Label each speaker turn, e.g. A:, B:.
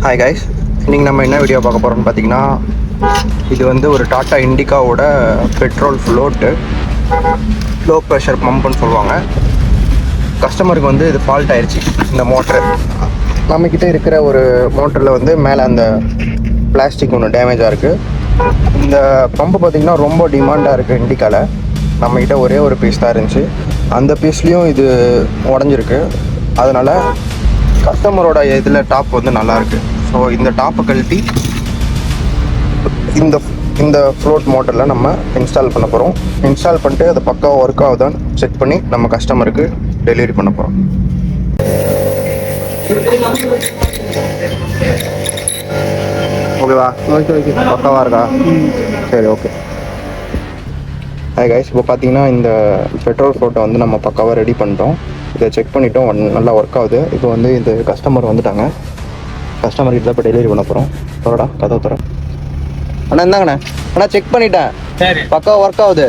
A: Hi guys, இன்றைக்கி நம்ம என்ன வீடியோ பார்க்க போகிறோம்னு பார்த்தீங்கன்னா, இது வந்து ஒரு டாட்டா இண்டிகாவோட பெட்ரோல் ஃப்ளோட்டு லோ ப்ரெஷர் பம்புன்னு சொல்லுவாங்க. கஸ்டமருக்கு வந்து இது ஃபால்ட் ஆயிடுச்சு. இந்த மோட்ரு நம்மக்கிட்ட இருக்கிற ஒரு மோட்டரில் வந்து மேலே அந்த பிளாஸ்டிக் ஒன்று டேமேஜாக இருக்குது. இந்த பம்பு பார்த்திங்கன்னா ரொம்ப டிமாண்டாக இருக்குது இண்டிகாவில். நம்மக்கிட்ட ஒரே ஒரு பீஸ் தான் இருந்துச்சு. அந்த பீஸ்லேயும் இது உடஞ்சிருக்கு. அதனால் கஸ்டமரோட இதில் டாப் வந்து நல்லாயிருக்கு. ஸோ இந்த டாப்பை கழட்டி இந்த ஃப்ளோட் மோட்டரில் நம்ம இன்ஸ்டால் பண்ண போகிறோம். இன்ஸ்டால் பண்ணிட்டு அதை பக்காவாக ஒர்க் ஆகுதான்னு செக் பண்ணி நம்ம கஸ்டமருக்கு டெலிவரி பண்ண போகிறோம். ஓகேவா?
B: ஓகே
A: பக்காவாக இருக்கா? சரி, ஓகே. ஹாய் கைஸ், இப்போ பார்த்தீங்கன்னா இந்த பெட்ரோல் ஃப்ளோட்டை வந்து நம்ம பக்காவாக ரெடி பண்ணிட்டோம். இதை செக் பண்ணிட்டோம், நல்லா ஒர்க் ஆகுது. இப்போ வந்து இந்த கஸ்டமர் வந்துட்டாங்க. கஸ்டமர்கிட்ட தான் இப்போ டெலிவரி பண்ண போகிறோம். தரடா, கதவை தர. அண்ணா இந்தாங்கண்ணே. அண்ணா செக் பண்ணிட்டேன்,
B: சரி,
A: பக்காவாக ஒர்க் ஆகுது.